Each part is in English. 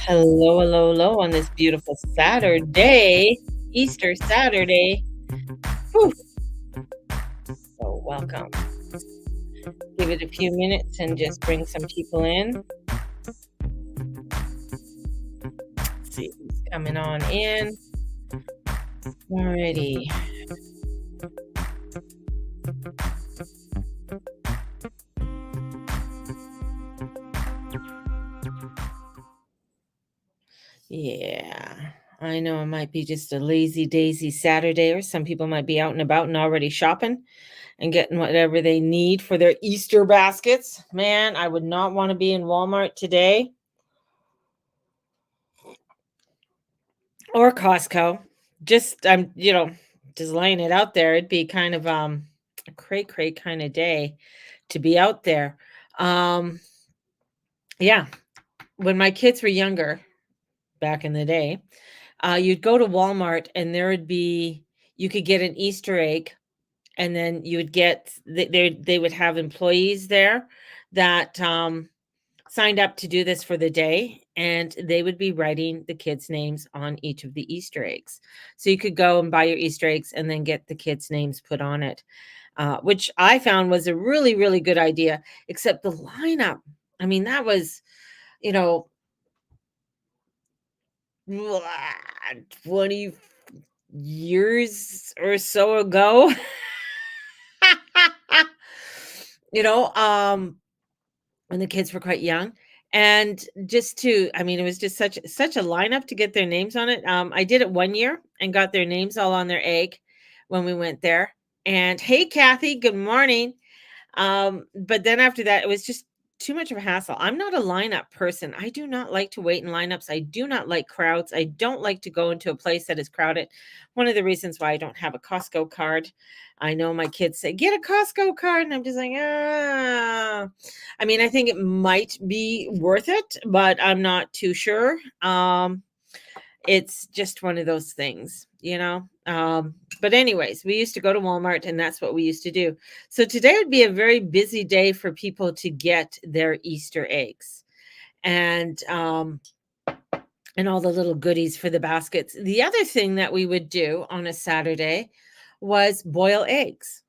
Hello, hello, hello on this beautiful Saturday, Easter Saturday. Whew, so welcome. Give it a few minutes and just bring some people in. See who's coming on in. Alrighty. Yeah, I know it might be just a lazy daisy Saturday, or some people might be out and about and already shopping and getting whatever they need for their Easter baskets. Man, I would not want to be in Walmart today or Costco. Just just laying it out there. It'd be kind of a cray kind of day to be out there. Um yeah, when my kids were younger back in the day, you'd go to Walmart and there would be you could get an Easter egg, and then you would get they would have employees there that signed up to do this for the day, and they would be writing the kids' names on each of the Easter eggs. So you could go and buy your Easter eggs and then get the kids' names put on it, which I found was a really, really good idea, except the lineup. I mean, that was, you know, 20 years or so ago. you know, um, when the kids were quite young. And just to I mean, it was just such a lineup to get their names on it. I did it one year and got their names all on their egg when we went there. And hey, Kathy, good morning. But then after that, it was just too much of a hassle. I'm not a lineup person. I do not like to wait in lineups. I do not like crowds. I don't like to go into a place that is crowded. One of the reasons why I don't have a Costco card. I know my kids say, get a Costco card. And I'm just like, ah. I mean, I think it might be worth it, but I'm not too sure. It's just one of those things. But anyways, we used to go to Walmart and that's what we used to do. So today would be a very busy day for people to get their Easter eggs and all the little goodies for the baskets. The other thing that we would do on a Saturday was boil eggs.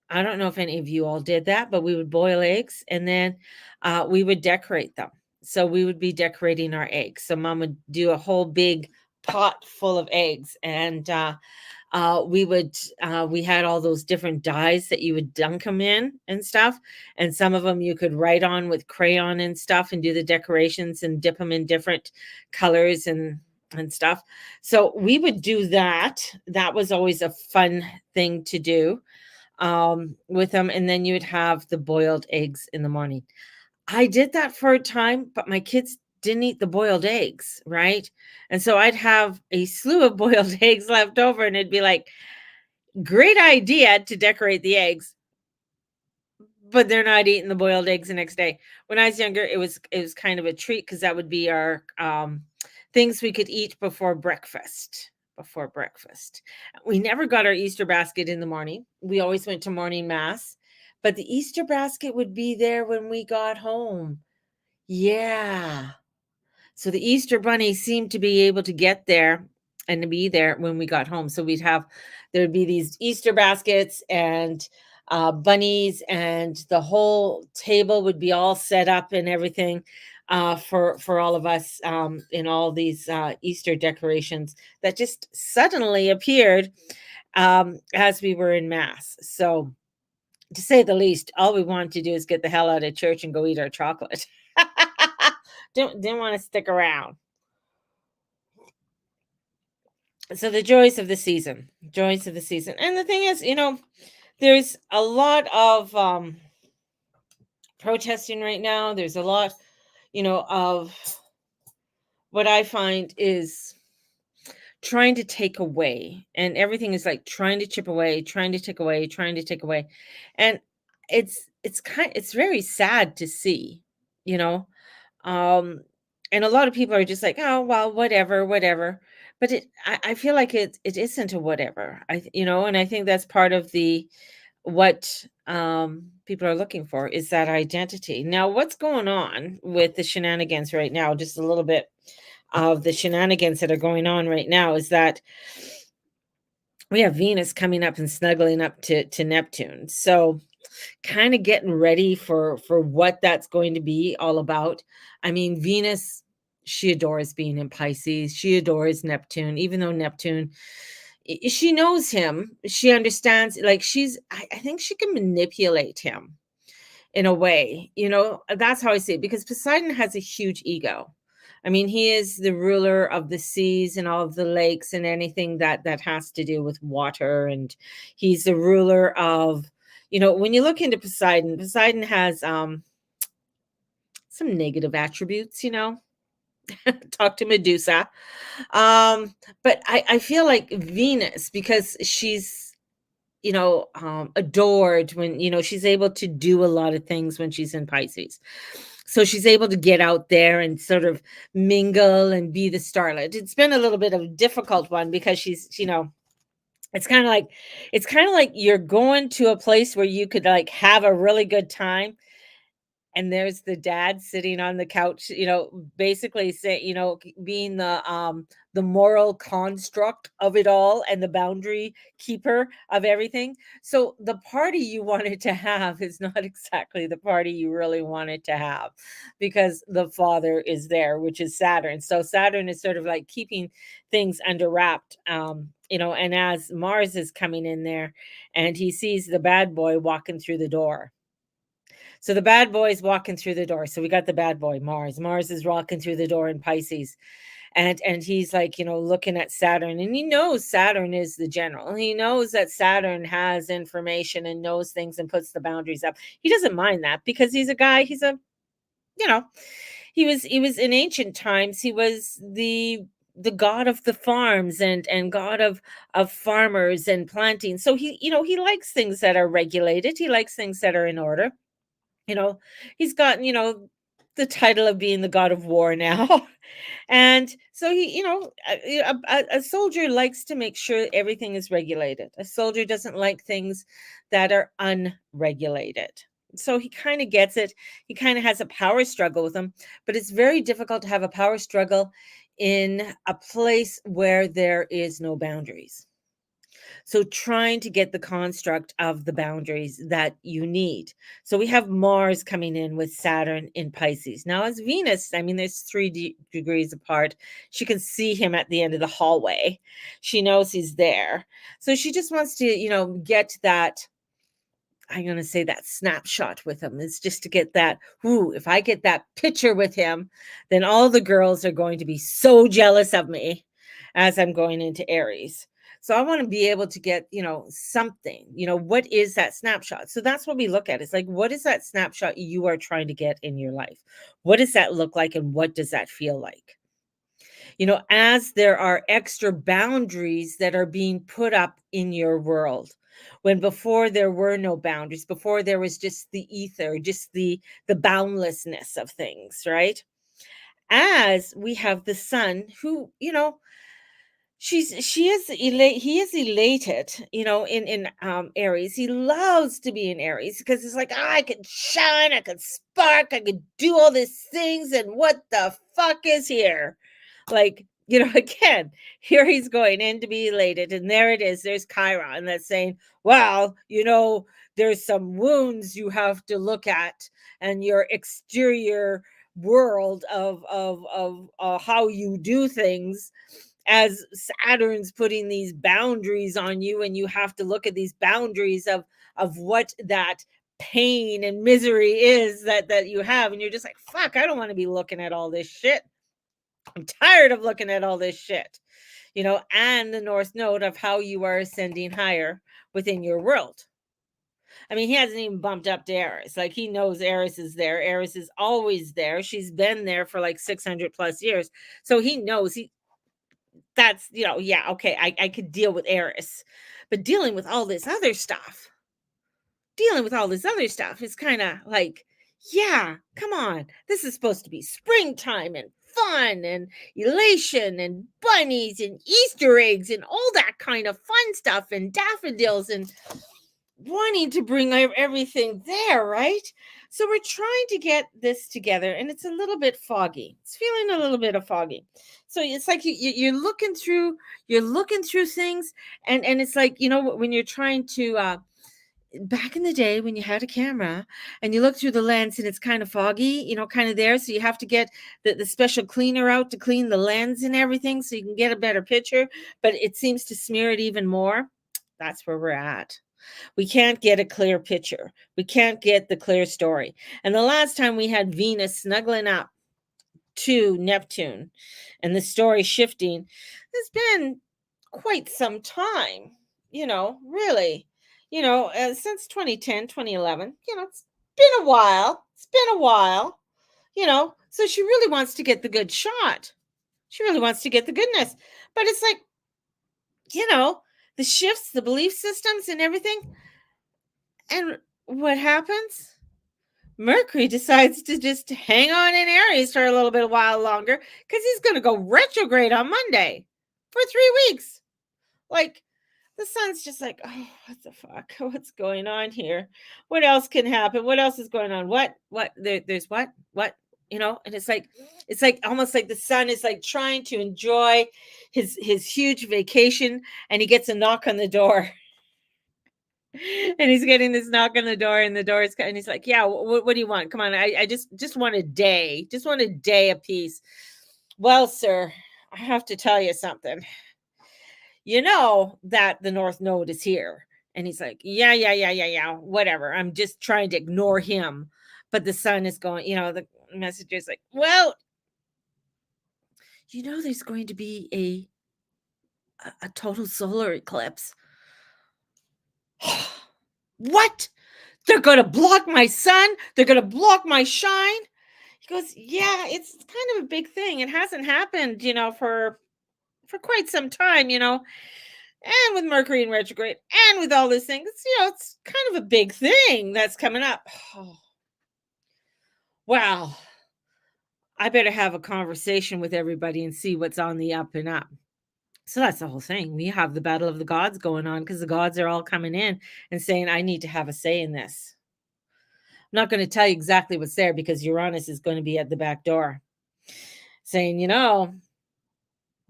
I don't know if any of you all did that, but we would boil eggs and then we would decorate them. So we would be decorating our eggs. So mom would do a whole big pot full of eggs, and we had all those different dyes that you would dunk them in and stuff, and some of them you could write on with crayon and stuff and do the decorations and dip them in different colors and stuff. So we would do that. That was always a fun thing to do with them, and then you would have the boiled eggs in the morning. I did that for a time, but my kids didn't eat the boiled eggs, right? And so I'd have a slew of boiled eggs left over, and it'd be like, great idea to decorate the eggs, but they're not eating the boiled eggs the next day. When I was younger, it was kind of a treat because that would be our things we could eat before breakfast. Before breakfast, we never got our Easter basket in the morning. We always went to morning mass, but the Easter basket would be there when we got home. Yeah. So the Easter bunny seemed to be able to get there and to be there when we got home. So there'd be these Easter baskets and bunnies, and the whole table would be all set up and everything for all of us in all these Easter decorations that just suddenly appeared as we were in mass. So to say the least, all we wanted to do is get the hell out of church and go eat our chocolate. Didn't want to stick around. So the joys of the season. And the thing is, there's a lot of protesting right now. There's a lot, of what I find is trying to take away, and everything is like trying to chip away, trying to take away, trying to take away. And it's very sad to see, you know. Um, and a lot of people are just like, "Oh, well, whatever, whatever." But I feel like it isn't a whatever. And I think that's part of the what people are looking for is that identity. Now, what's going on with the shenanigans right now? Just a little bit. of the shenanigans that are going on right now is that we have Venus coming up and snuggling up to Neptune. So kind of getting ready for what that's going to be all about. I mean, Venus, she adores being in Pisces. She adores Neptune, even though Neptune, she knows him. She understands, like I think she can manipulate him in a way. That's how I see it, because Poseidon has a huge ego. I mean, he is the ruler of the seas and all of the lakes and anything that has to do with water. And he's the ruler of, when you look into Poseidon, Poseidon has some negative attributes. Talk to Medusa. But I feel like Venus, because she's adored when, she's able to do a lot of things when she's in Pisces. So she's able to get out there and sort of mingle and be the starlet. It's been a little bit of a difficult one because she's, it's kind of like you're going to a place where you could like have a really good time, and there's the dad sitting on the couch, basically say, being the moral construct of it all and the boundary keeper of everything. So the party you wanted to have is not exactly the party you really wanted to have, because the father is there, which is Saturn. So Saturn is sort of like keeping things under wrapped. And as Mars is coming in there and he sees the bad boy walking through the door. So the bad boy is walking through the door. So we got the bad boy, Mars. Mars is walking through the door in Pisces. And he's like, looking at Saturn, and he knows Saturn is the general. He knows that Saturn has information and knows things and puts the boundaries up. He doesn't mind that because he's a guy, you know, he was in ancient times, he was the god of the farms and god of farmers and planting. So he likes things that are regulated. He likes things that are in order. you know, he's gotten, the title of being the god of war now. And so a soldier likes to make sure everything is regulated. A soldier doesn't like things that are unregulated. So he kind of gets it. He kind of has a power struggle with them, but it's very difficult to have a power struggle in a place where there is no boundaries. So trying to get the construct of the boundaries that you need. So we have Mars coming in with Saturn in Pisces. Now, as Venus, I mean, there's 3 degrees apart. She can see him at the end of the hallway. She knows he's there. So she just wants to, get that. I'm going to say that snapshot with him is just to get that. Ooh, if I get that picture with him, then all the girls are going to be so jealous of me as I'm going into Aries. So I want to be able to get, something, what is that snapshot? So that's what we look at. It's like, what is that snapshot you are trying to get in your life? What does that look like? And what does that feel like? As there are extra boundaries that are being put up in your world, when before there were no boundaries, before there was just the ether, just the boundlessness of things, right? As we have the sun, who, she is he is elated, in Aries. He loves to be in Aries because it's like, I could shine, I could spark, I could do all these things, and what the fuck is here? Like, again, here he's going in to be elated, and there it is. There's Chiron that's saying, well, there's some wounds you have to look at, and your exterior world of how you do things, as Saturn's putting these boundaries on you, and you have to look at these boundaries of what that pain and misery is that you have, and you're just like, fuck, I don't want to be looking at all this shit. I'm tired of looking at all this shit, and the North Node of how you are ascending higher within your world. I mean, he hasn't even bumped up to Eris. Like, he knows Eris is there. Eris is always there. She's been there for like 600 plus years. So he knows that's, yeah, okay, I could deal with Eris. But dealing with all this other stuff is kind of like, yeah, come on. This is supposed to be springtime and fun and elation and bunnies and Easter eggs and all that kind of fun stuff and daffodils. And wanting to bring everything there, right? So we're trying to get this together, and it's a little bit foggy. It's feeling a little bit of foggy. So it's like you're looking through things, and it's like, when you're trying to back in the day when you had a camera and you look through the lens and it's kind of foggy, kind of there. So you have to get the special cleaner out to clean the lens and everything so you can get a better picture, but it seems to smear it even more. That's where we're at. We can't get a clear picture. We can't get the clear story. And the last time we had Venus snuggling up to Neptune and the story shifting, has been quite some time, really, since 2010, 2011. It's been a while. It's been a while, So she really wants to get the good shot. She really wants to get the goodness. But it's like, you know, the shifts, the belief systems and everything. And what happens? Mercury decides to just hang on in Aries for a little bit while longer because he's going to go retrograde on Monday for 3 weeks. Like, the sun's just like, oh, what the fuck? What's going on here? What else can happen? What else is going on? There's what? And it's like almost like the sun is like trying to enjoy his huge vacation, and he gets a knock on the door. And he's getting this knock on the door, and the door is, and he's like, yeah, what do you want? Come on. I just want a day. Just want a day of peace. Well, sir, I have to tell you something. You know that the North Node is here. And he's like, yeah, whatever. I'm just trying to ignore him. But the sun is going, the messenger is like, well, there's going to be a total solar eclipse. What? They're going to block my sun? They're going to block my shine? He goes, yeah, it's kind of a big thing. It hasn't happened, for quite some time, and with Mercury in retrograde and with all these things, it's kind of a big thing that's coming up. Oh. Wow. I better have a conversation with everybody and see what's on the up and up. So that's the whole thing. We have the battle of the gods going on because the gods are all coming in and saying, I need to have a say in this. I'm not going to tell you exactly what's there because Uranus is going to be at the back door saying,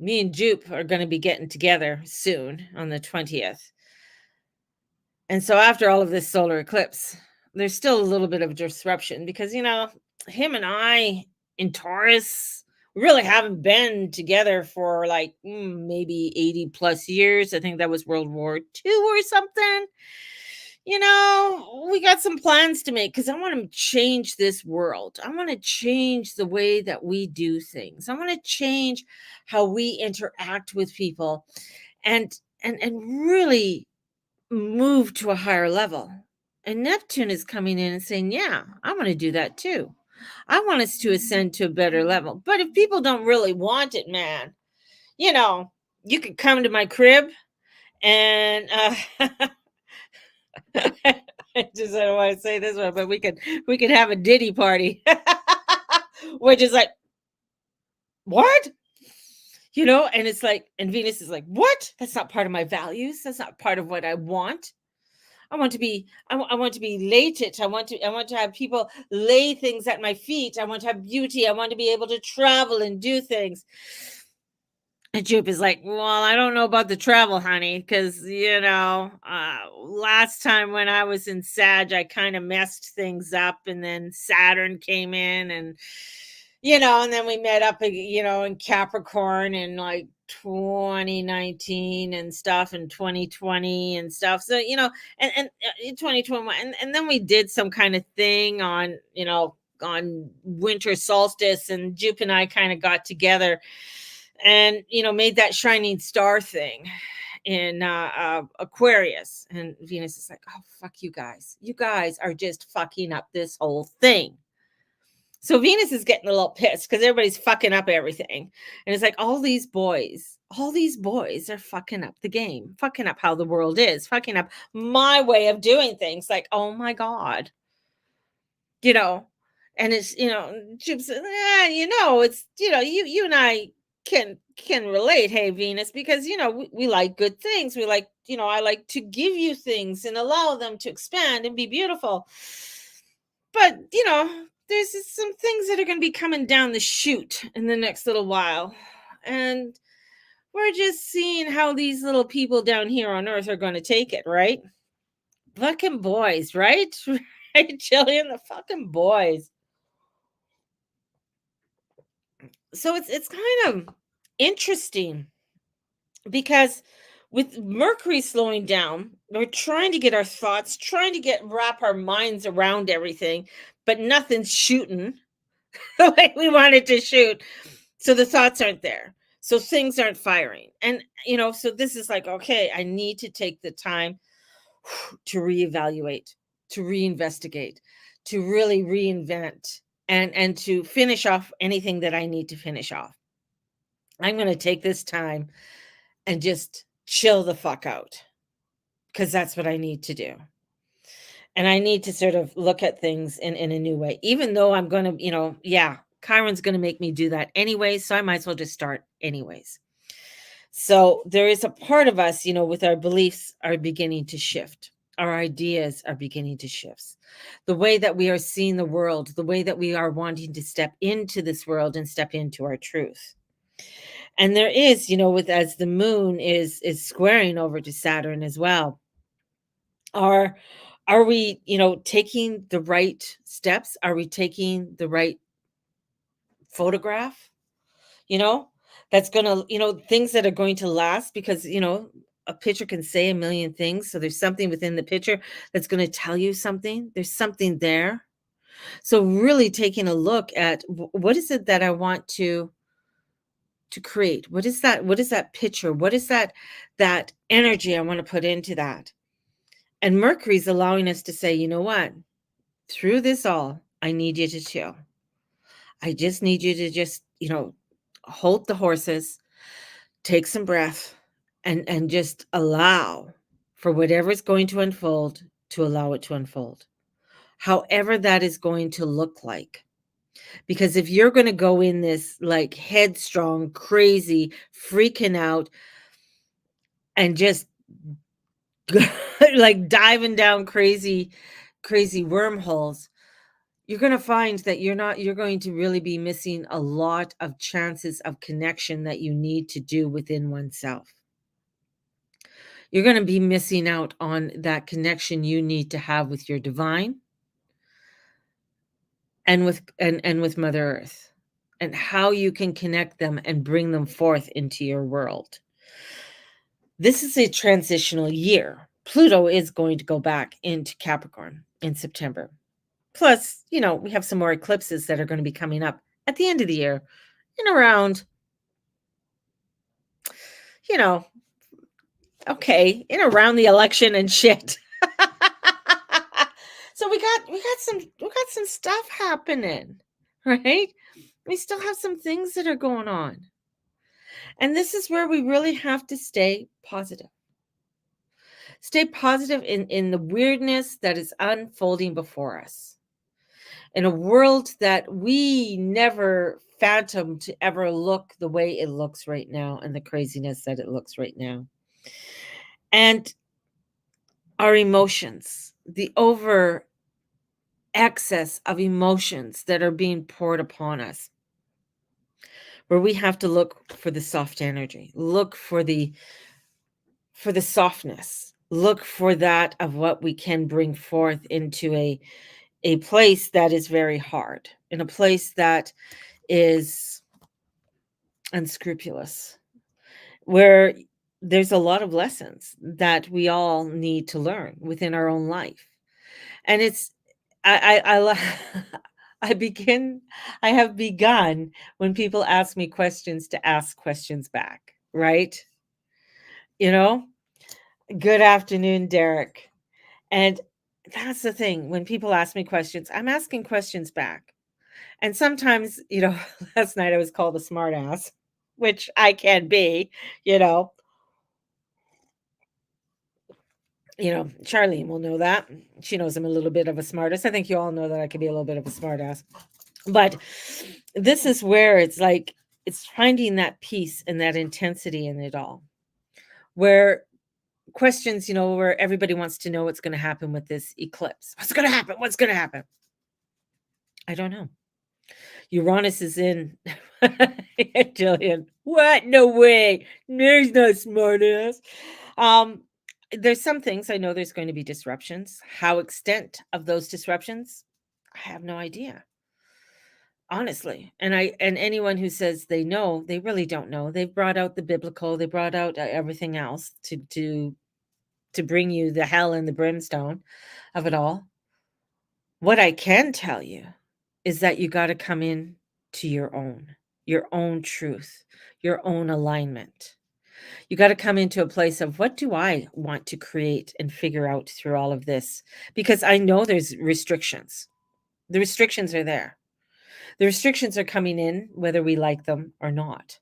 me and Jupe are going to be getting together soon on the 20th. And so after all of this solar eclipse, there's still a little bit of disruption because, him and I in Taurus really haven't been together for like maybe 80 plus years. I think that was World War II or something. We got some plans to make because I want to change this world. I want to change the way that we do things. I want to change how we interact with people and really move to a higher level. And Neptune is coming in and saying, yeah, I want to do that too. I want us to ascend to a better level. But if people don't really want it, man, you could come to my crib and I don't want to say this one, but we could have a Diddy party. Which is like, what? And it's like, and Venus is like, what? That's not part of my values. That's not part of what I want. I want to be elated. I want to have people lay things at my feet. I want to have beauty. I want to be able to travel and do things. And Jupe is like, well, I don't know about the travel, honey, because, last time when I was in Sag, I kind of messed things up, and then Saturn came in, and, and then we met up, in Capricorn in like 2019 and stuff, and 2020 and stuff. So, and in 2021, and then we did some kind of thing on, on winter solstice, and Jupe and I kind of got together and made that shining star thing in Aquarius. And Venus is like, oh, fuck you guys are just fucking up this whole thing. So Venus is getting a little pissed because everybody's fucking up everything, and it's like all these boys are fucking up the game, fucking up how the world is, fucking up my way of doing things. Like, oh my god, and it's Jupe says, it's you and I can relate, hey Venus, because we like good things. We like, I like to give you things and allow them to expand and be beautiful. But there's just some things that are going to be coming down the chute in the next little while, and we're just seeing how these little people down here on earth are going to take it, right? Fucking boys, right? Right, Jillian, the fucking boys. So it's kind of interesting because with Mercury slowing down, we're trying to get our thoughts, trying to wrap our minds around everything, but nothing's shooting the way we wanted to shoot. So the thoughts aren't there. So things aren't firing. And so this is like, okay, I need to take the time to reevaluate, to reinvestigate, to really reinvent, and to finish off anything that I need to finish off. I'm going to take this time and just chill the fuck out, because that's what I need to do. And I need to sort of look at things in a new way, even though I'm going to, Chiron's going to make me do that anyway. So I might as well just start anyways. So there is a part of us, with our beliefs are beginning to shift. Our ideas are beginning to shift. The way that we are seeing the world, the way that we are wanting to step into this world and step into our truth. And there is, as the moon is squaring over to Saturn as well. Are we, taking the right steps? Are we taking the right photograph? That's going to, things that are going to last, because, a picture can say a million things. So there's something within the picture that's going to tell you something. There's something there. So really taking a look at what is it that I want to create? What is that picture? What is that energy I want to put into that? And Mercury's allowing us to say, you know what? Through this all, I need you to chill. I just need you to just, hold the horses, take some breath, and just allow for whatever's going to unfold, to allow it to unfold. However that is going to look like. Because if you're going to go in this like headstrong, crazy, freaking out, and just like diving down crazy wormholes, you're going to find that you're going to really be missing a lot of chances of connection that you need to do within oneself. You're going to be missing out on that connection you need to have with your divine and with Mother Earth, and how you can connect them and bring them forth into your world. This is a transitional year. Pluto is going to go back into Capricorn in September. Plus, we have some more eclipses that are going to be coming up at the end of the year in around, in around the election and shit. So we got some stuff happening, right? We still have some things that are going on. And this is where we really have to stay positive. Stay positive in the weirdness that is unfolding before us. In a world that we never fathomed to ever look the way it looks right now, and the craziness that it looks right now. And our emotions, the over excess of emotions that are being poured upon us, where we have to look for the soft energy, look for the softness, look for that of what we can bring forth into a place that is very hard, in a place that is unscrupulous, where there's a lot of lessons that we all need to learn within our own life. And it's I have begun, when people ask me questions, to ask questions back, right? Good afternoon, Derek. And that's the thing. When people ask me questions, I'm asking questions back. And sometimes, last night I was called a smart ass, which I can be, Charlene will know that. She knows I'm a little bit of a smartass. I think you all know that I can be a little bit of a smartass. But this is where it's like, It's finding that peace and that intensity in it all. Where questions, where everybody wants to know what's going to happen with this eclipse. What's going to happen? What's going to happen? I don't know. Uranus is in. Jillian, what? No way. There's no smart ass. Um, there's some things I know there's going to be disruptions. How extent of those disruptions, I have no idea. Honestly. And anyone who says they know, they really don't know. They've brought out the biblical, they brought out everything else to bring you the hell and the brimstone of it all. What I can tell you is that you got to come in to your own truth, your own alignment. You got to come into a place of what do I want to create and figure out through all of this? Because I know there's restrictions. The restrictions are there. The restrictions are coming in whether we like them or not.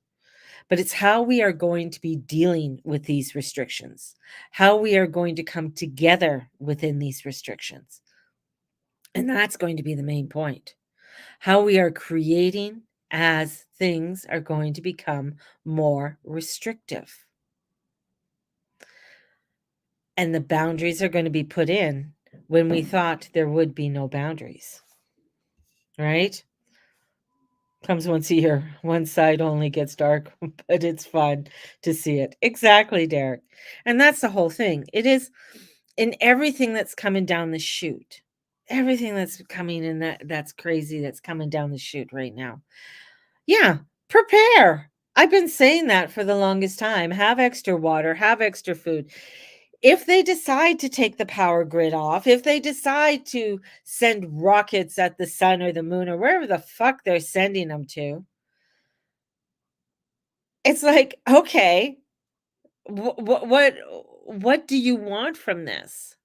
But it's how we are going to be dealing with these restrictions, how we are going to come together within these restrictions. And that's going to be the main point. How we are creating as things are going to become more restrictive. And the boundaries are going to be put in when we thought there would be no boundaries. Right? Comes once a year. One side only gets dark, but it's fun to see it. Exactly, Derek. And that's the whole thing. It is in everything that's coming down the chute. Everything that's coming in that's crazy that's coming down the chute right now. Yeah, prepare. I've been saying that for the longest time. Have extra water, have extra food. If they decide to take the power grid off, if they decide to send rockets at the sun or the moon or wherever the fuck they're sending them to, it's like, okay, what do you want from this?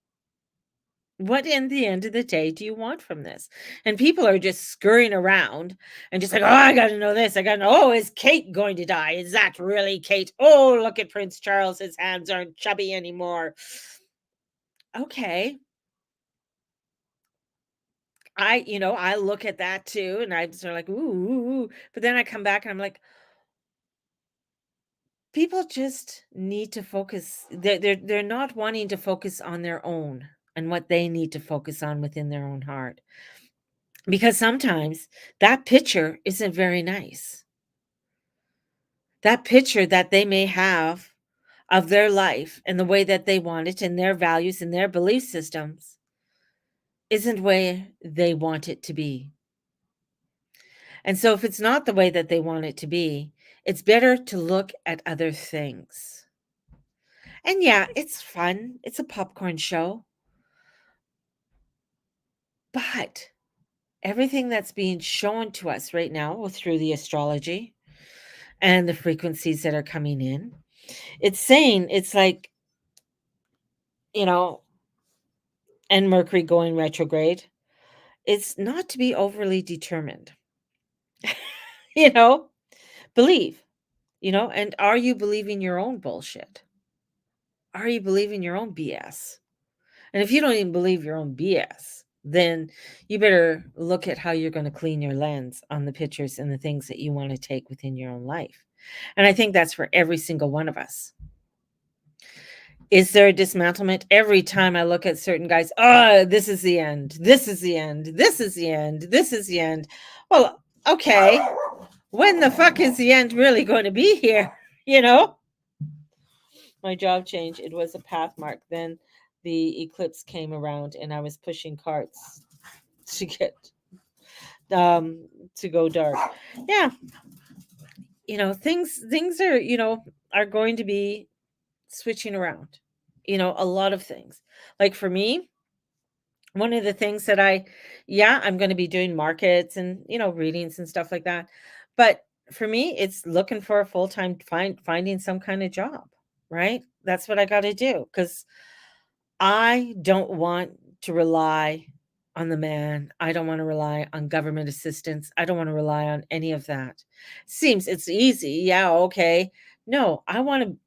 What in the end of the day do you want from this? And people are just scurrying around and just like, oh, I got to know this. I got to know, oh, is Kate going to die? Is that really Kate? Oh, look at Prince Charles. His hands aren't chubby anymore. Okay. I look at that too, and I'm sort of like, ooh, but then I come back and I'm like, people just need to focus. They're not wanting to focus on their own and what they need to focus on within their own heart. Because sometimes that picture isn't very nice. That picture that they may have of their life and the way that they want it and their values and their belief systems isn't the way they want it to be. And so if it's not the way that they want it to be, it's better to look at other things. And yeah, it's fun. It's a popcorn show. But everything that's being shown to us right now through the astrology and the frequencies that are coming in, it's saying it's like, you know, and Mercury going retrograde, it's not to be overly determined. you know, believe, and are you believing your own bullshit? Are you believing your own BS? And if you don't even believe your own BS, then you better look at how you're going to clean your lens on the pictures and the things that you want to take within your own life. And I think that's for every single one of us. Is there a dismantlement? Every time I look at certain guys, oh, this is the end. This is the end. This is the end. This is the end. Well, okay. When the fuck is the end really going to be here? My job changed. It was a path mark. Then the eclipse came around and I was pushing carts to get to go dark. Yeah. Things are going to be switching around. A lot of things. Like for me, one of the things that I'm going to be doing markets and, readings and stuff like that. But for me, it's looking for a full-time finding some kind of job, right? That's what I got to do because I don't want to rely on the man. I don't want to rely on government assistance. I don't want to rely on any of that. Seems it's easy. Yeah, okay. No, I want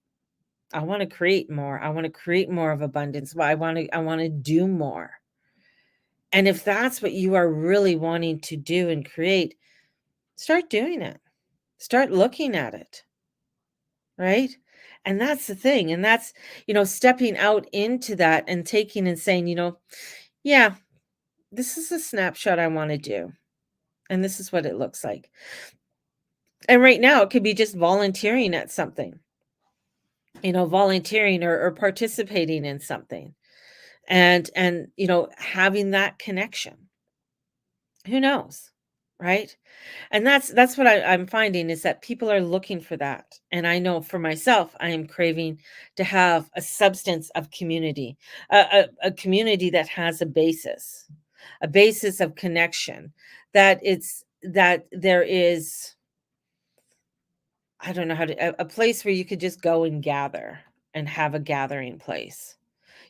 to create more. I want to create more of abundance. I want to do more. And if that's what you are really wanting to do and create, start doing it. Start looking at it, right? And that's the thing. And that's, stepping out into that and taking and saying, yeah, this is a snapshot I want to do. And this is what it looks like. And right now, it could be just volunteering at something, volunteering or participating in something, and having that connection. Who knows, right? And that's what I'm finding is that people are looking for that. And I know for myself, I am craving to have a substance of community, a community that has a basis of connection, that there is, I don't know how to, a place where you could just go and gather and have a gathering place,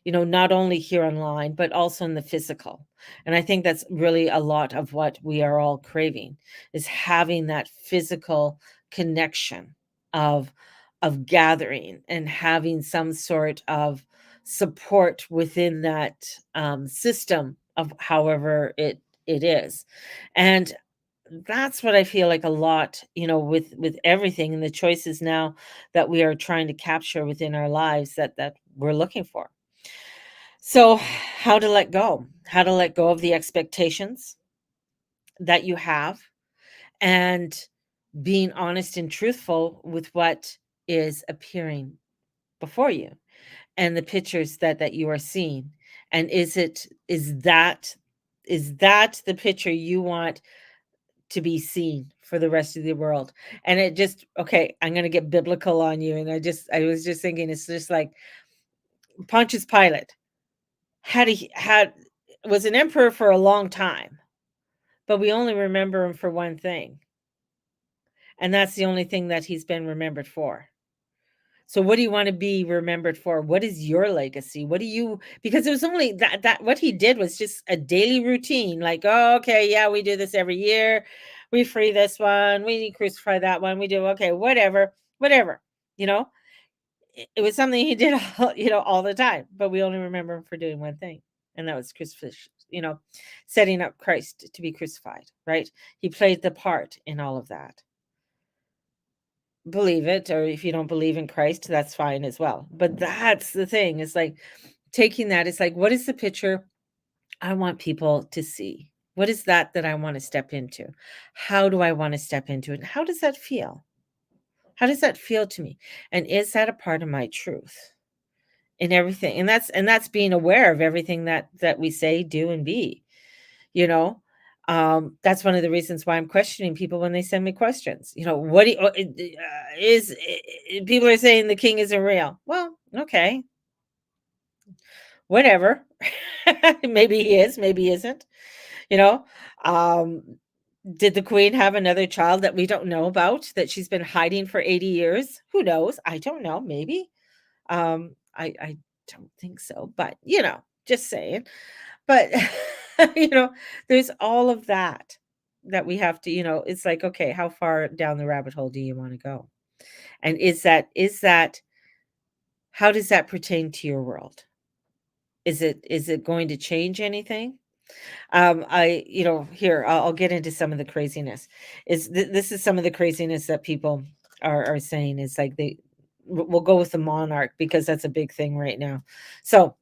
not only here online, but also in the physical. And I think that's really a lot of what we are all craving is having that physical connection of gathering and having some sort of support within that system of however it is. And that's what I feel like a lot, with everything and the choices now that we are trying to capture within our lives that we're looking for. So, how to let go of the expectations that you have, and being honest and truthful with what is appearing before you and the pictures that you are seeing. And is that the picture you want to be seen for the rest of the world? And it just, okay, I'm going to get biblical on you. And I was just thinking, it's just like Pontius Pilate had was an emperor for a long time, but we only remember him for one thing, and that's the only thing that he's been remembered for. So what do you want to be remembered for? What is your legacy? What do you, because it was only that what he did was just a daily routine, like, oh, okay, yeah, we do this every year. We free this one, we crucify that one, we do, okay, whatever. You know, it was something he did all the time, but we only remember him for doing one thing, and that was crucifixion, setting up Christ to be crucified, right? He played the part in all of that. Believe it, or if you don't believe in Christ, that's fine as well. But that's the thing, is like taking that, it's like, what is the picture I want people to see? What is that I want to step into? How do I want to step into it? How does that feel? How does that feel to me? And is that a part of my truth in everything? And that's being aware of everything that we say, do, and be, you know? That's one of the reasons why I'm questioning people when they send me questions. What do you, people are saying the king isn't real. Well, okay, whatever. Maybe he is, maybe he isn't. You know, um, did the queen have another child that we don't know about that she's been hiding for 80 years? Who knows? I don't know. Maybe. I don't think so, but just saying. But you know, there's all of that we have to, it's like, okay, how far down the rabbit hole do you want to go? And is that how does that pertain to your world? Is it going to change anything? Here, I'll get into some of the craziness. This is some of the craziness that people are saying, is like we'll go with the monarch because that's a big thing right now. So,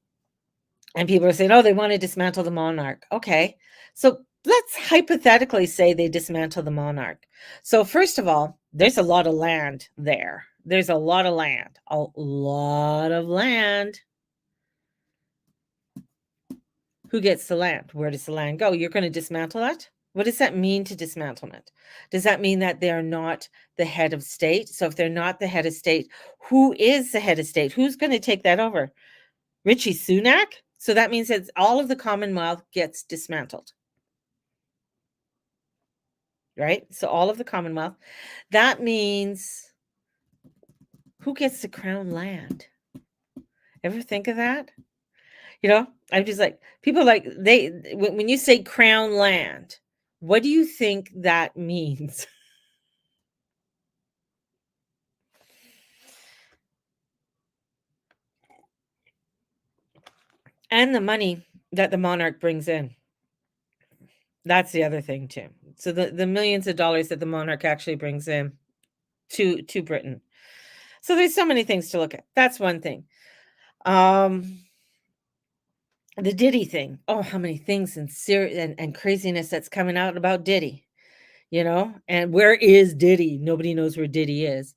and people are saying, oh, they want to dismantle the monarch. Okay. So let's hypothetically say they dismantle the monarch. So, first of all, there's a lot of land there. There's a lot of land, a lot of land. Who gets the land? Where does the land go? You're going to dismantle it? What does that mean, to dismantle it? Does that mean that they're not the head of state? So, if they're not the head of state, who is the head of state? Who's going to take that over? Richie Sunak? So that means that all of the Commonwealth gets dismantled, right? So all of the Commonwealth. That means who gets the crown land? Ever think of that? I'm just like, people like, when you say crown land, what do you think that means? And the money that the monarch brings in. That's the other thing too. So the millions of dollars that the monarch actually brings in. to Britain. So there's so many things to look at. That's one thing. Um, the Diddy thing. Oh, how many things and craziness that's coming out about Diddy, you know? And where is Diddy? Nobody knows where Diddy is.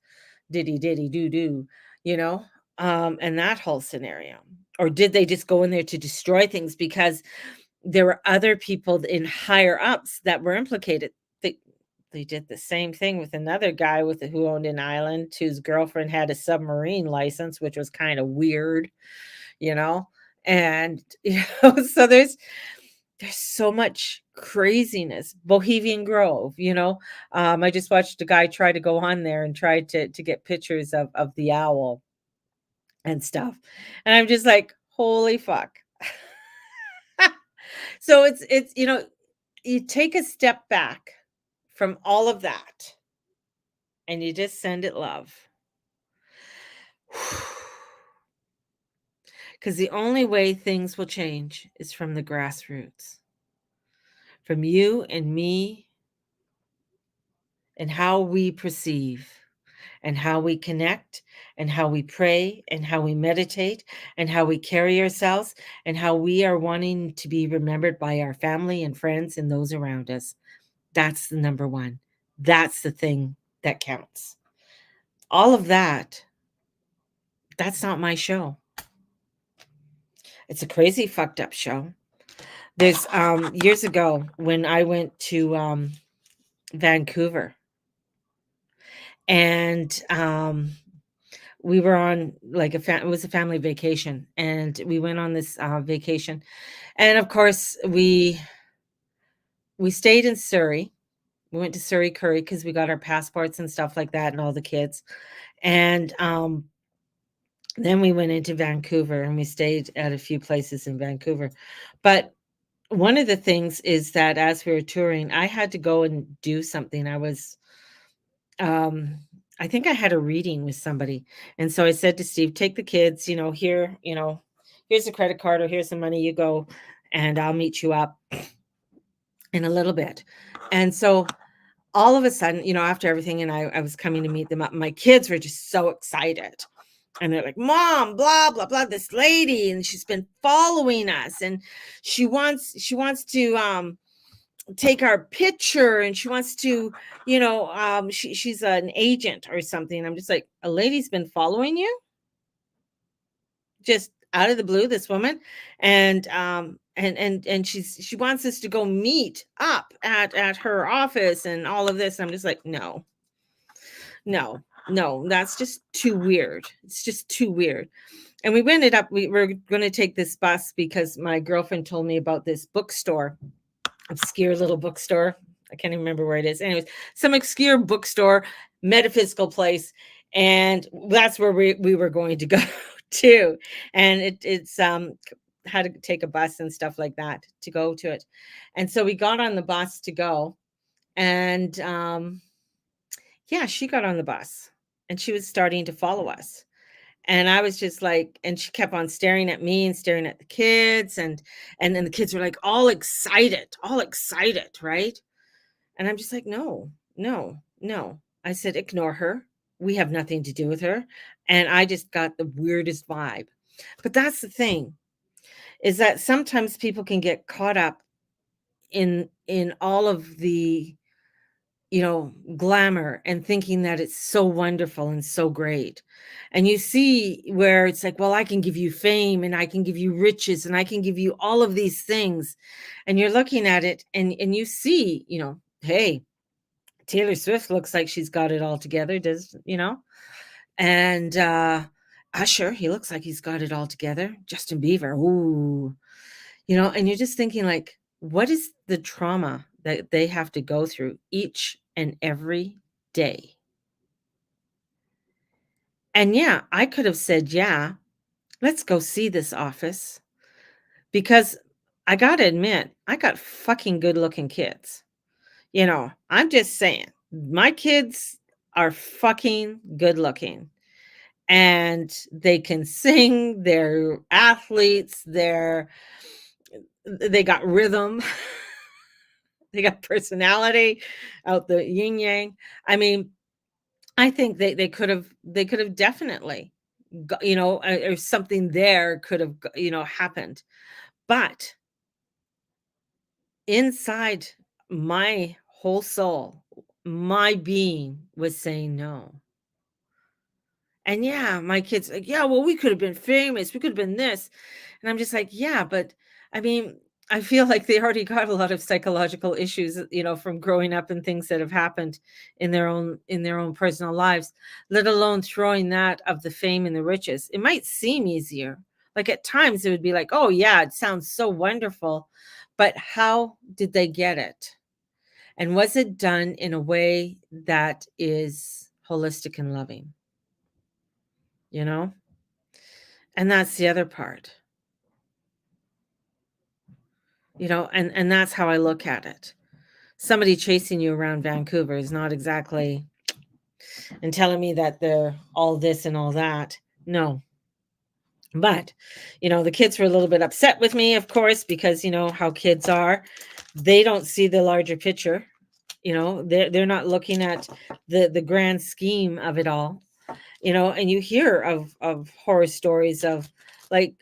Diddy, Diddy, do, do, you know? And that whole scenario. Or did they just go in there to destroy things because there were other people in higher ups that were implicated? They did the same thing with another guy who owned an island whose girlfriend had a submarine license, which was kind of weird, you know? And so there's so much craziness. Bohemian Grove, you know? I just watched a guy try to go on there and try to get pictures of the owl and stuff. And I'm just like, "Holy fuck." So it's you take a step back from all of that and you just send it love. Because the only way things will change is from the grassroots, from you and me, and how we perceive, and how we connect, and how we pray, and how we meditate, and how we carry ourselves, and how we are wanting to be remembered by our family and friends and those around us. That's the number one. That's the thing that counts. All of that, that's not my show. It's a crazy, fucked up show. There's years ago when I went to Vancouver, and we were on like it was a family vacation, and we went on this vacation, and of course we stayed in Surrey. We went to Surrey Curry because we got our passports and stuff like that, and all the kids, and then we went into Vancouver and we stayed at a few places in Vancouver. But one of the things is that as we were touring, I had to go and do something. Um, I think I had a reading with somebody. And so I said to Steve, take the kids, here, here's a credit card or here's some money, you go and I'll meet you up in a little bit. And so all of a sudden, after everything, and I was coming to meet them up, my kids were just so excited. And they're like, Mom, blah, blah, blah, this lady, and she's been following us, and she wants to take our picture, and she wants to, she's an agent or something. I'm just like, a lady's been following you? Just out of the blue, this woman, and she wants us to go meet up at her office and all of this. I'm just like, no, no, no, that's just too weird. It's just too weird. And we were going to take this bus because my girlfriend told me about this bookstore, obscure little bookstore. I can't even remember where it is. Anyways, some obscure bookstore, metaphysical place. And that's where we were going to go to. And it's had to take a bus and stuff like that to go to it. And so we got on the bus to go. And yeah, she got on the bus and she was starting to follow us. And I was just like, and she kept on staring at me and staring at the kids, and then the kids were like all excited, right? And I'm just like, no, no, no. I said, ignore her. We have nothing to do with her. And I just got the weirdest vibe. But that's the thing, is that sometimes people can get caught up in all of the glamour and thinking that it's so wonderful and so great. And you see where it's like, well, I can give you fame and I can give you riches and I can give you all of these things. And you're looking at it and you see, hey, Taylor Swift looks like she's got it all together, and Usher, he looks like he's got it all together. Justin Bieber, ooh, and you're just thinking like, what is the trauma that they have to go through each and every day? And yeah, I could have said, yeah, let's go see this office, because I got to admit, I got fucking good looking kids. I'm just saying, my kids are fucking good looking, and they can sing, they're athletes, they got rhythm. They got personality out the yin yang. I mean, I think they could have definitely, or something there could have, happened. But inside my whole soul, my being was saying no. And yeah, my kids like, yeah, well, we could have been famous. We could have been this. And I'm just like, yeah, but I mean, I feel like they already got a lot of psychological issues, from growing up and things that have happened in their own personal lives, let alone throwing that of the fame and the riches. It might seem easier. Like at times it would be like, oh yeah, it sounds so wonderful. But how did they get it? And was it done in a way that is holistic and loving? You know? And that's the other part, and that's how I look at it. Somebody chasing you around Vancouver is not exactly and telling me that they're all this and all that. No. But, the kids were a little bit upset with me, of course, because you know how kids are. They don't see the larger picture. They're not looking at the grand scheme of it all. And you hear of horror stories of, like,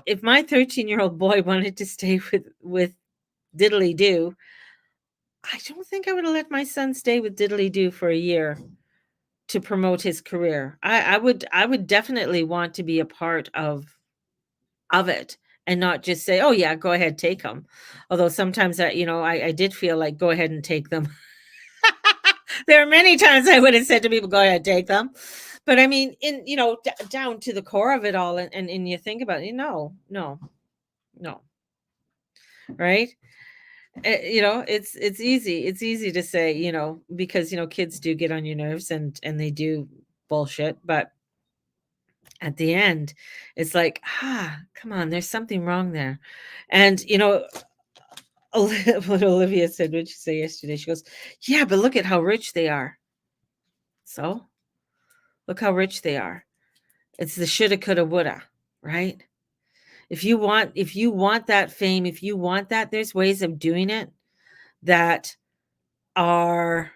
if my 13-year-old boy wanted to stay with Diddly Do, I don't think I would have let my son stay with Diddly Do for a year to promote his career. I would definitely want to be a part of it and not just say, "Oh yeah, go ahead, take them." Although sometimes I did feel like go ahead and take them. There are many times I would have said to people, "Go ahead, take them." But I mean, down to the core of it all, and you think about it, no, no, no, right? It's easy to say, because kids do get on your nerves, and they do bullshit, but at the end it's like, come on, there's something wrong there. And what Olivia said, what she say yesterday, she goes, yeah, but look at how rich they are. So look how rich they are. It's the shoulda, coulda, woulda, right? If you want that fame, if you want that, there's ways of doing it that are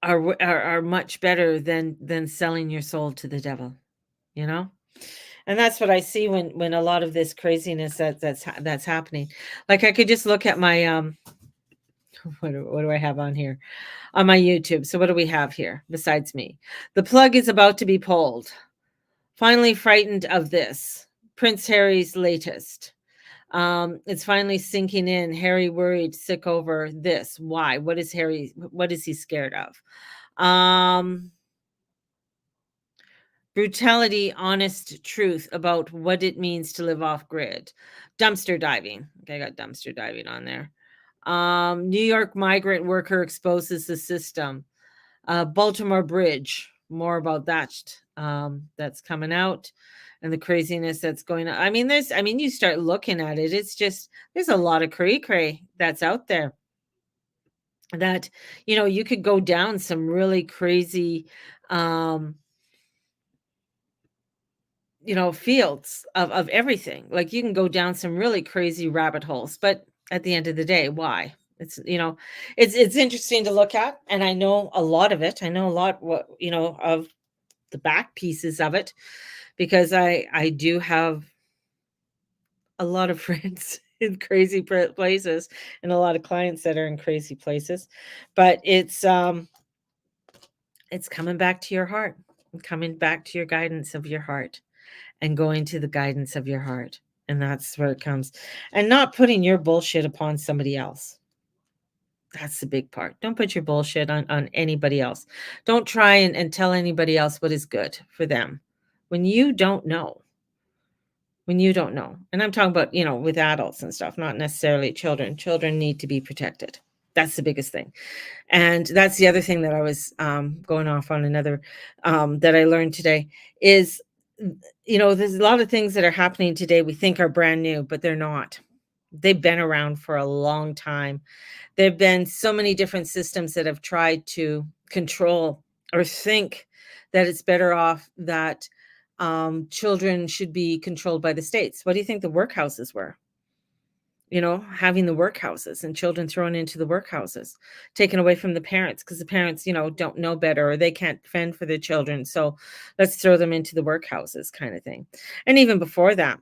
are much better than selling your soul to the devil, you know? And that's what I see when a lot of this craziness that's happening. Like, I could just look at my, what do I have on here? On my YouTube. So what do we have here besides me? The plug is about to be pulled. Finally frightened of this. Prince Harry's latest. It's finally sinking in. Harry worried, sick over this. Why? What is he scared of? Brutality, honest truth about what it means to live off grid. Dumpster diving. Okay, I got dumpster diving on there. New York migrant worker exposes the system. Baltimore Bridge. More about that. That's coming out, and the craziness that's going on. You start looking at it. It's just there's a lot of cray that's out there. That you could go down some really crazy, um, fields of everything. Like, you can go down some really crazy rabbit holes, but at the end of the day, why? It's interesting to look at, and I know a lot of it. I know a lot of the back pieces of it, because I do have a lot of friends in crazy places, and a lot of clients that are in crazy places. But it's coming back to your heart, coming back to your guidance of your heart, and going to the guidance of your heart. And that's where it comes. And not putting your bullshit upon somebody else. That's the big part. Don't put your bullshit on anybody else. Don't try and tell anybody else what is good for them when you don't know. When you don't know. And I'm talking about, with adults and stuff, not necessarily children. Children need to be protected. That's the biggest thing. And that's the other thing that I was, going off on another, that I learned today is, there's a lot of things that are happening today we think are brand new, but they're not. They've been around for a long time. There have been so many different systems that have tried to control or think that it's better off that, children should be controlled by the states. What do you think the workhouses were? having the workhouses and children thrown into the workhouses, taken away from the parents because the parents, don't know better or they can't fend for their children. So let's throw them into the workhouses kind of thing. And even before that,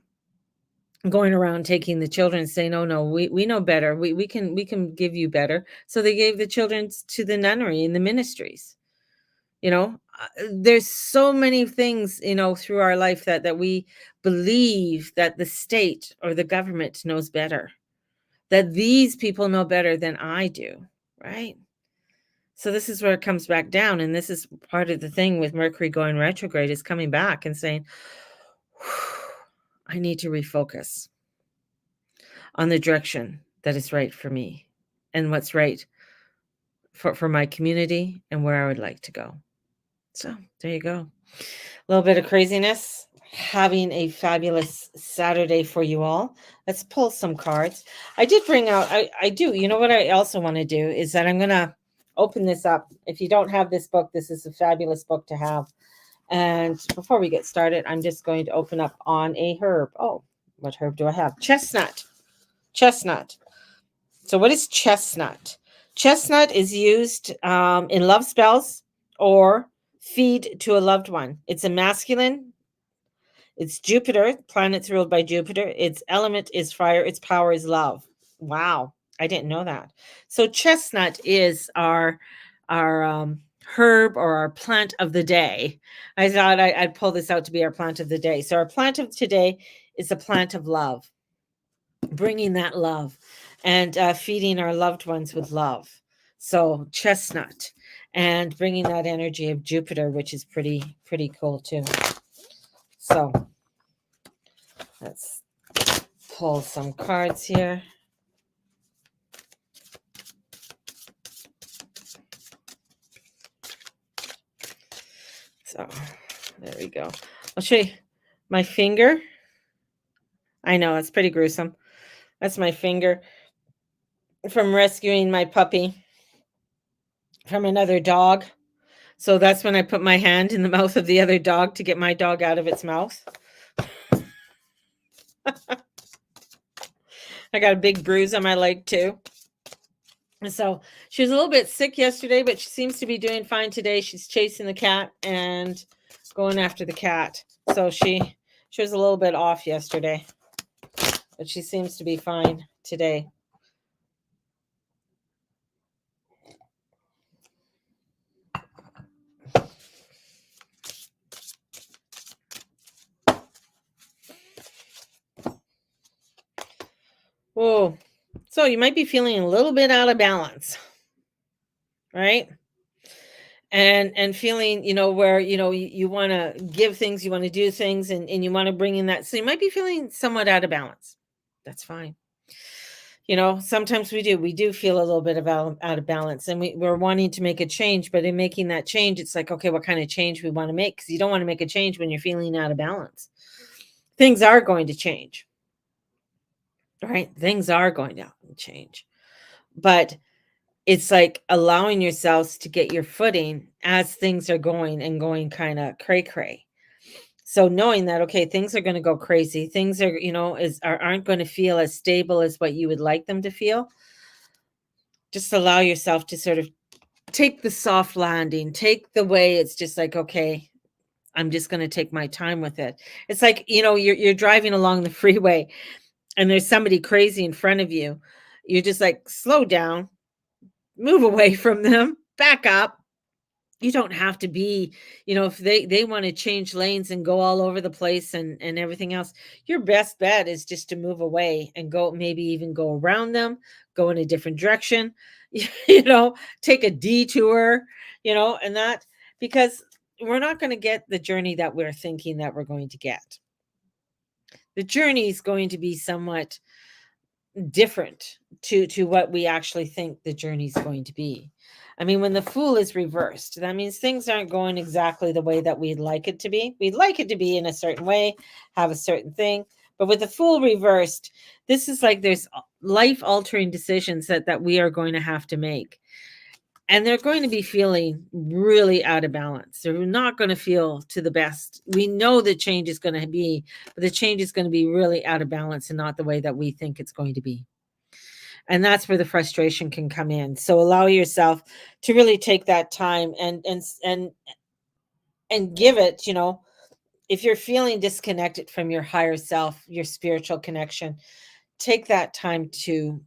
going around taking the children saying, oh no, we know better. We can give you better. So they gave the children to the nunnery and the ministries. There's so many things, through our life that we believe that the state or the government knows better, that these people know better than I do, right? So this is where it comes back down. And this is part of the thing with Mercury going retrograde, is coming back and saying, I need to refocus on the direction that is right for me and what's right for my community and where I would like to go. So there you go. A little bit of craziness. Having a fabulous Saturday for you all. Let's pull some cards. I did bring out, I do, what I also want to do is that I'm going to open this up. If you don't have this book, this is a fabulous book to have. And before we get started, I'm just going to open up on a herb. Oh, what herb do I have? Chestnut. Chestnut. So what is chestnut? Chestnut is used in love spells or feed to a loved one. It's a masculine. It's Jupiter, planet's ruled by Jupiter. Its element is fire. Its power is love. Wow, I didn't know that. So chestnut is our herb or our plant of the day. I thought I'd pull this out to be our plant of the day. So our plant of today is a plant of love, bringing that love and feeding our loved ones with love. So chestnut and bringing that energy of Jupiter, which is pretty cool too. So let's pull some cards here. So there we go. I'll show you my finger. I know, it's pretty gruesome. That's my finger from rescuing my puppy from another dog. So that's when I put my hand in the mouth of the other dog to get my dog out of its mouth. I got a big bruise on my leg too. So she was a little bit sick yesterday, but she seems to be doing fine today. She's chasing the cat and going after the cat. So she was a little bit off yesterday, but she seems to be fine today. Whoa. So you might be feeling a little bit out of balance, right? And feeling, where, you want to give things, you want to do things, and you want to bring in that. So you might be feeling somewhat out of balance. That's fine. Sometimes we do feel a little bit of out of balance, and we're wanting to make a change, but in making that change, it's like, okay, what kind of change we want to make? Because you don't want to make a change when you're feeling out of balance. Things are going to change, right? Things are going to change, but it's like allowing yourselves to get your footing as things are going kind of cray. So knowing that, okay, things are going to go crazy. Things are, aren't going to feel as stable as what you would like them to feel. Just allow yourself to sort of take the soft landing, take the way it's just like, okay, I'm just going to take my time with it. It's like, you're driving along the freeway and there's somebody crazy in front of you. You're just like, slow down, move away from them, back up. You don't have to be, if they want to change lanes and go all over the place and everything else, your best bet is just to move away and go, maybe even go around them, go in a different direction, take a detour, and that, because we're not going to get the journey that we're thinking that we're going to get. The journey is going to be somewhat different to what we actually think the journey is going to be. I mean, when the Fool is reversed, that means things aren't going exactly the way that we'd like it to be. We'd like it to be in a certain way, have a certain thing. But with the Fool reversed, this is like there's life-altering decisions that we are going to have to make. And they're going to be feeling really out of balance. They're not going to feel to the best. We know the change is going to be, but the change is going to be really out of balance and not the way that we think it's going to be. And that's where the frustration can come in. So allow yourself to really take that time and give it, if you're feeling disconnected from your higher self, your spiritual connection, take that time to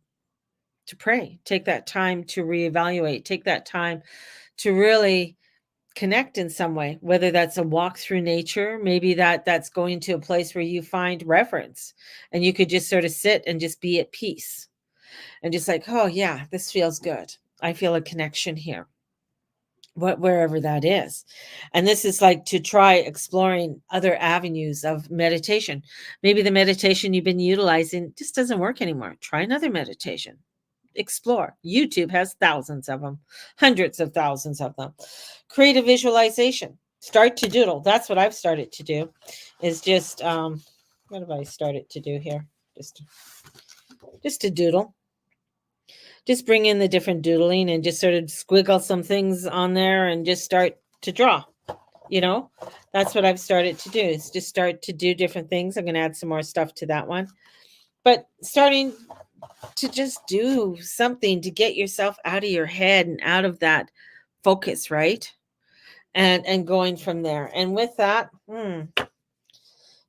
pray. Take that time to reevaluate. Take that time to really connect in some way, whether that's a walk through nature, maybe that's going to a place where you find reverence and you could just sort of sit and just be at peace and just like, oh yeah, this feels good. I feel a connection here. Wherever that is. And this is like to try exploring other avenues of meditation. Maybe the meditation you've been utilizing just doesn't work anymore. Try another meditation. Explore. YouTube has thousands of them, hundreds of thousands of them. Create a visualization. Start to doodle. That's what I've started to do, is just what have I started to do here? Just to doodle. Just bring in the different doodling and just sort of squiggle some things on there and just start to draw. That's what I've started to do, is just start to do different things. I'm going to add some more stuff to that one. But starting to just do something to get yourself out of your head and out of that focus, right? And going from there. And with that,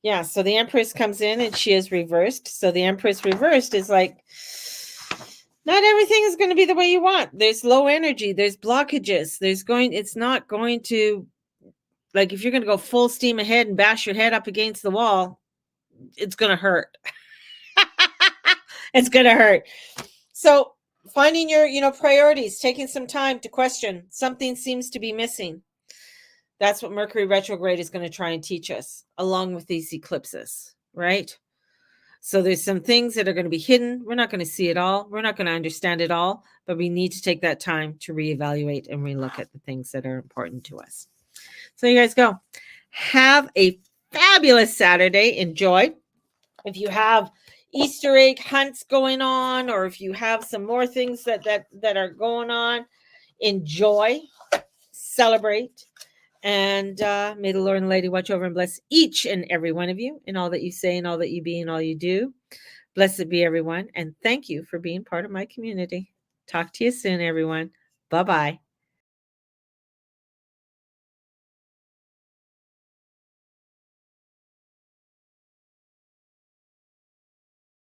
yeah, so the Empress comes in and she is reversed. So the Empress reversed is like, not everything is going to be the way you want. There's low energy, there's blockages, it's not going to, like, if you're going to go full steam ahead and bash your head up against the wall, it's going to hurt. It's going to hurt. So finding your priorities, taking some time to question, something seems to be missing. That's what Mercury retrograde is going to try and teach us, along with these eclipses, right? So there's some things that are going to be hidden. We're not going to see it all. We're not going to understand it all, but we need to take that time to reevaluate and relook at the things that are important to us. So you guys go. Have a fabulous Saturday. Enjoy. If you have Easter egg hunts going on, or if you have some more things that are going on, enjoy, celebrate. And may the Lord and Lady watch over and bless each and every one of you in all that you say and all that you be and all you do. Blessed be everyone. And thank you for being part of my community. Talk to you soon, everyone. Bye-bye.